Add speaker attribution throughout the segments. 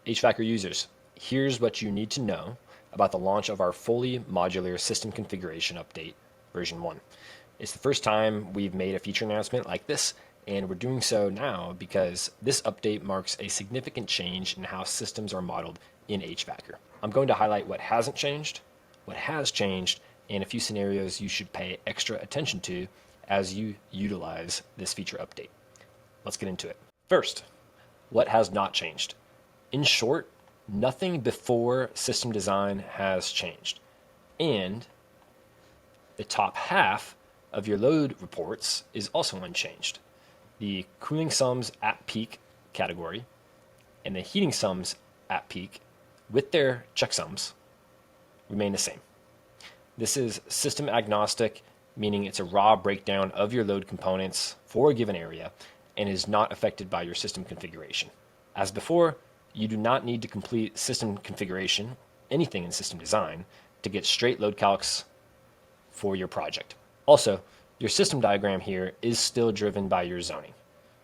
Speaker 1: HVAKR users, here's what you need to know about the launch of our fully modular system configuration update, version 1. It's the first time we've made a feature announcement like this, and we're doing so now because this update marks a significant change in how systems are modeled in HVAKR. I'm going to highlight what hasn't changed, what has changed, and a few scenarios you should pay extra attention to as you utilize this feature update. Let's get into it. First, what has not changed? In short, nothing before system design has changed. And the top half of your load reports is also unchanged. The cooling sums at peak category and the heating sums at peak with their checksums remain the same. This is system agnostic, meaning it's a raw breakdown of your load components for a given area and is not affected by your system configuration. As before, you do not need to complete system configuration, anything in system design, to get straight load calcs for your project. Also, your system diagram here is still driven by your zoning.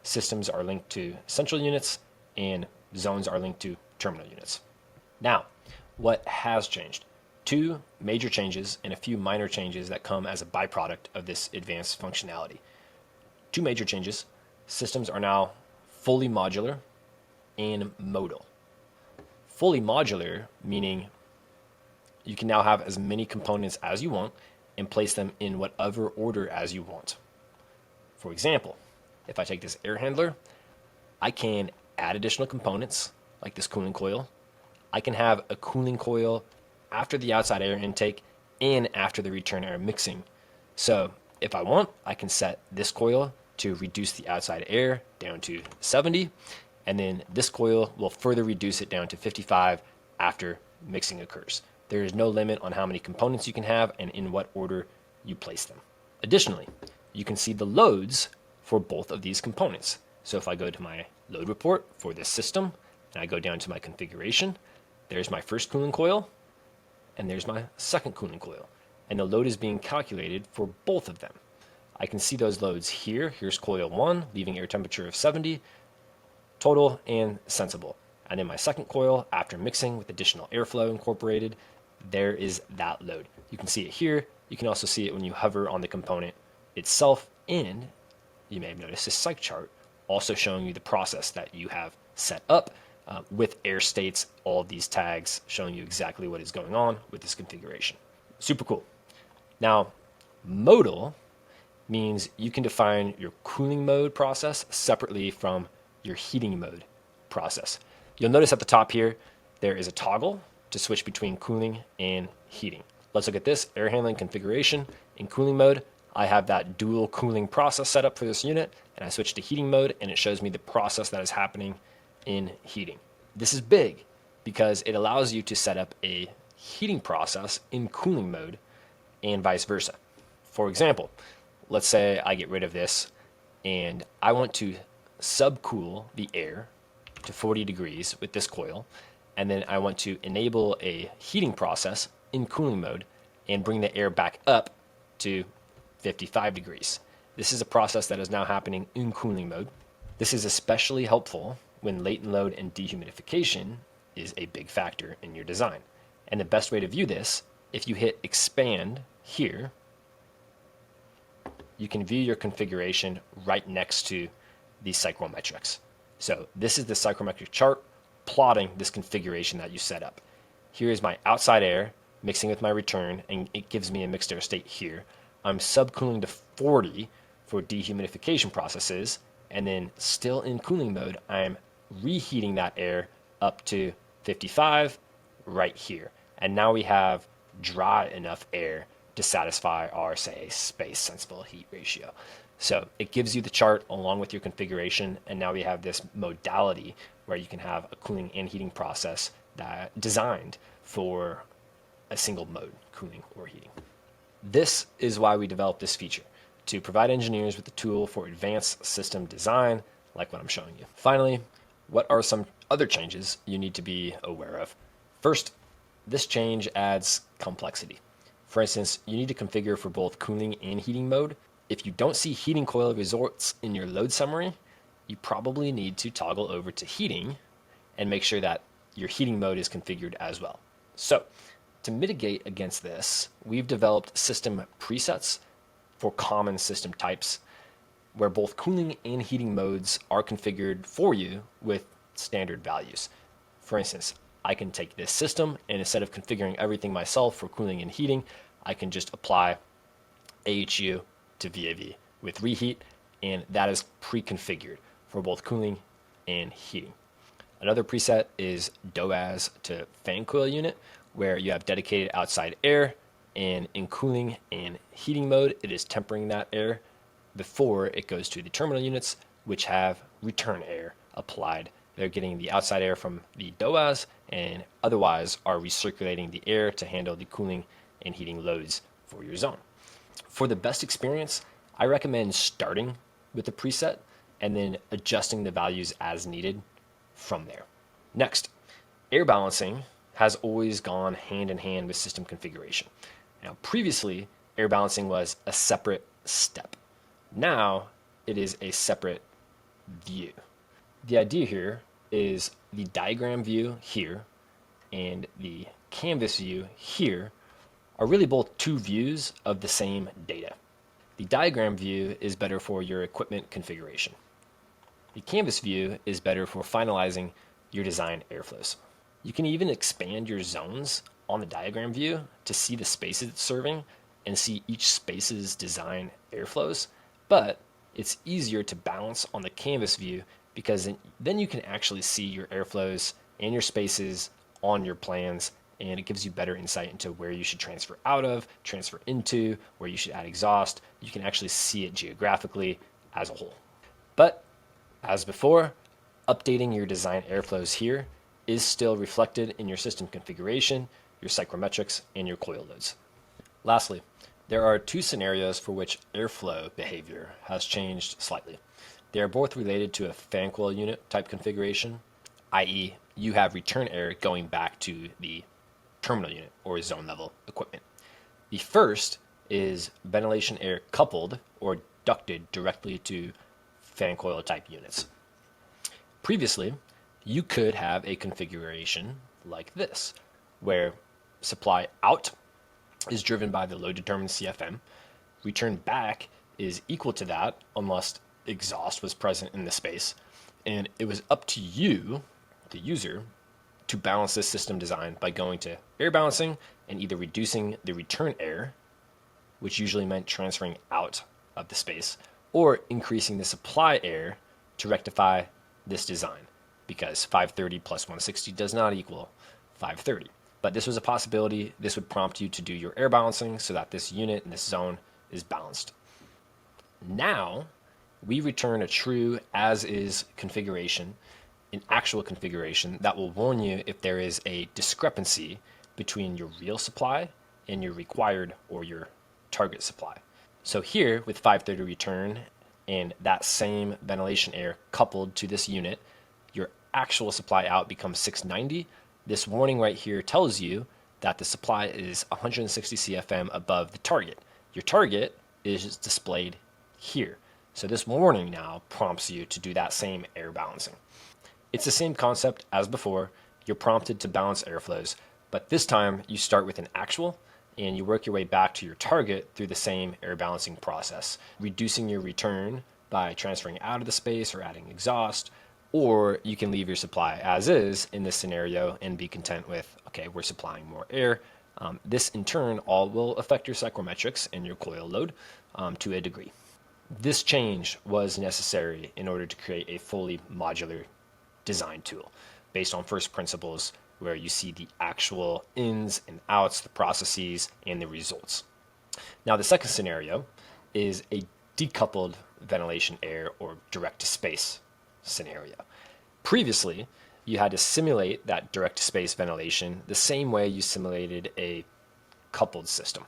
Speaker 1: Systems are linked to central units and zones are linked to terminal units. Now, what has changed? 2 major changes and a few minor changes that come as a byproduct of this advanced functionality. 2 major changes: systems are now fully modular and modal. Fully modular meaning you can now have as many components as you want and place them in whatever order as you want. For example, if I take this air handler, I can add additional components like this cooling coil. I can have a cooling coil after the outside air intake and after the return air mixing. So if I want, I can set this coil to reduce the outside air down to 70, and then this coil will further reduce it down to 55 after mixing occurs. There is no limit on how many components you can have and in what order you place them. Additionally, you can see the loads for both of these components. So if I go to my load report for this system and I go down to my configuration, there's my first cooling coil and there's my second cooling coil. And the load is being calculated for both of them. I can see those loads here. Here's coil 1, leaving air temperature of 70, total and sensible. And then my second coil, after mixing with additional airflow incorporated, there is that load. You can see it here. You can also see it when you hover on the component itself. And you may have noticed this cycle chart also showing you the process that you have set up with air states, all of these tags showing you exactly what is going on with this configuration. Super cool. Now, modal means you can define your cooling mode process separately from your heating mode process. You'll notice at the top here, there is a toggle to switch between cooling and heating. Let's look at this air handling configuration. In cooling mode, I have that dual cooling process set up for this unit, and I switch to heating mode and it shows me the process that is happening in heating. This is big because it allows you to set up a heating process in cooling mode and vice versa. For example, let's say I get rid of this and I want to subcool the air to 40 degrees with this coil, and then I want to enable a heating process in cooling mode and bring the air back up to 55 degrees. This is a process that is now happening in cooling mode. This is especially helpful when latent load and dehumidification is a big factor in your design. And the best way to view this, if you hit expand here, you can view your configuration right next to these psychrometrics. So this is the psychrometric chart plotting this configuration that you set up. Here is my outside air mixing with my return, and it gives me a mixed air state here. I'm subcooling to 40 for dehumidification processes, and then still in cooling mode, I'm reheating that air up to 55 right here. And now we have dry enough air to satisfy our, say, space sensible heat ratio. So it gives you the chart along with your configuration, and now we have this modality where you can have a cooling and heating process that designed for a single mode, cooling or heating. This is why we developed this feature, to provide engineers with the tool for advanced system design, like what I'm showing you. Finally, what are some other changes you need to be aware of? First, this change adds complexity. For instance, you need to configure for both cooling and heating mode. If you don't see heating coil results in your load summary, you probably need to toggle over to heating and make sure that your heating mode is configured as well. So to mitigate against this, we've developed system presets for common system types where both cooling and heating modes are configured for you with standard values. For instance, I can take this system and instead of configuring everything myself for cooling and heating, I can just apply AHU to VAV with reheat, and that is pre-configured for both cooling and heating. Another preset is DOAS to fan coil unit, where you have dedicated outside air, and in cooling and heating mode, it is tempering that air before it goes to the terminal units, which have return air applied. They're getting the outside air from the DOAS and otherwise are recirculating the air to handle the cooling and heating loads for your zone. For the best experience, I recommend starting with the preset and then adjusting the values as needed from there. Next, air balancing has always gone hand in hand with system configuration. Now, previously, air balancing was a separate step. Now, it is a separate view. The idea here is the diagram view here and the canvas view here are really both two views of the same data. The diagram view is better for your equipment configuration. The canvas view is better for finalizing your design airflows. You can even expand your zones on the diagram view to see the spaces it's serving and see each space's design airflows, but it's easier to balance on the canvas view because then you can actually see your airflows and your spaces on your plans, and it gives you better insight into where you should transfer out of, transfer into, where you should add exhaust. You can actually see it geographically as a whole. But as before, updating your design airflows here is still reflected in your system configuration, your psychrometrics, and your coil loads. Lastly, there are two scenarios for which airflow behavior has changed slightly. They are both related to a fan coil unit type configuration, i.e. you have return air going back to the terminal unit or zone level equipment. The first is ventilation air coupled or ducted directly to fan coil type units. Previously, you could have a configuration like this, where supply out is driven by the load determined CFM, return back is equal to that unless exhaust was present in the space, and it was up to you, the user, to balance this system design by going to air balancing and either reducing the return air, which usually meant transferring out of the space, or increasing the supply air to rectify this design, because 530 plus 160 does not equal 530. But this was a possibility. This would prompt you to do your air balancing so that this unit and this zone is balanced. Now, we return a true as-is configuration, an actual configuration that will warn you if there is a discrepancy between your real supply and your required or your target supply. So here, with 530 return and that same ventilation air coupled to this unit, your actual supply out becomes 690. This warning right here tells you that the supply is 160 CFM above the target. Your target is displayed here. So this warning now prompts you to do that same air balancing. It's the same concept as before. You're prompted to balance airflows, but this time you start with an actual and you work your way back to your target through the same air balancing process, reducing your return by transferring out of the space or adding exhaust, or you can leave your supply as is in this scenario and be content with, okay, we're supplying more air. This in turn all will affect your psychrometrics and your coil load to a degree. This change was necessary in order to create a fully modular design tool based on first principles, where you see the actual ins and outs, the processes, and the results. Now, the second scenario is a decoupled ventilation air or direct to space scenario. Previously, you had to simulate that direct to space ventilation the same way you simulated a coupled system.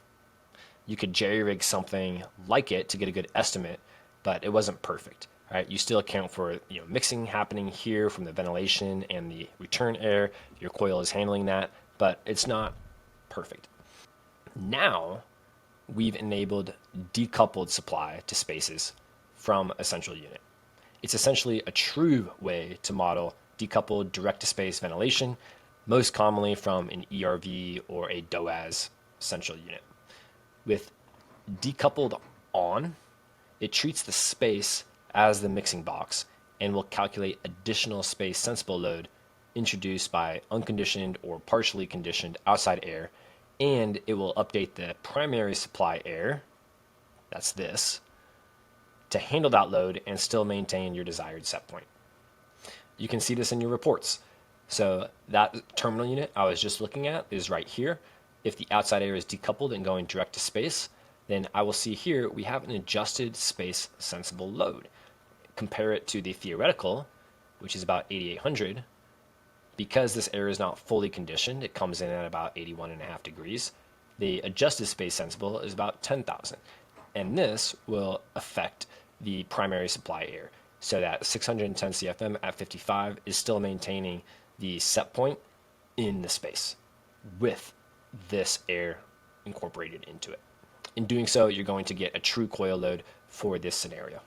Speaker 1: You could jerry-rig something like it to get a good estimate, but it wasn't perfect. Right? You still account for mixing happening here from the ventilation and the return air. Your coil is handling that, but it's not perfect. Now, we've enabled decoupled supply to spaces from a central unit. It's essentially a true way to model decoupled direct-to-space ventilation, most commonly from an ERV or a DOAS central unit. With decoupled on, it treats the space as the mixing box and will calculate additional space sensible load introduced by unconditioned or partially conditioned outside air, and it will update the primary supply air, that's this, to handle that load and still maintain your desired set point. You can see this in your reports. So that terminal unit I was just looking at is right here. If the outside air is decoupled and going direct to space, then I will see here we have an adjusted space sensible load. Compare it to the theoretical, which is about 8,800. Because this air is not fully conditioned, it comes in at about 81.5 degrees. The adjusted space sensible is about 10,000. And this will affect the primary supply air. So that 610 CFM at 55 is still maintaining the set point in the space with this air incorporated into it. In doing so, you're going to get a true coil load for this scenario.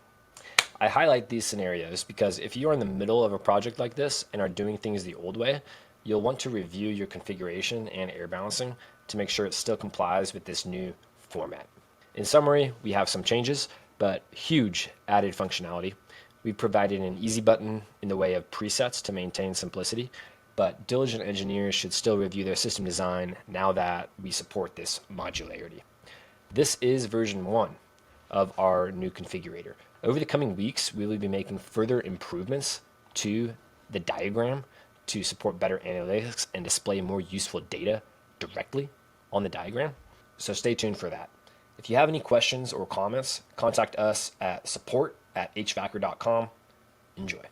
Speaker 1: I highlight these scenarios because if you are in the middle of a project like this and are doing things the old way, you'll want to review your configuration and air balancing to make sure it still complies with this new format. In summary, we have some changes, but huge added functionality. We've provided an easy button in the way of presets to maintain simplicity, but diligent engineers should still review their system design now that we support this modularity. This is version 1 of our new configurator. Over the coming weeks, we will be making further improvements to the diagram to support better analytics and display more useful data directly on the diagram. So stay tuned for that. If you have any questions or comments, contact us at support@hvakr.com. Enjoy.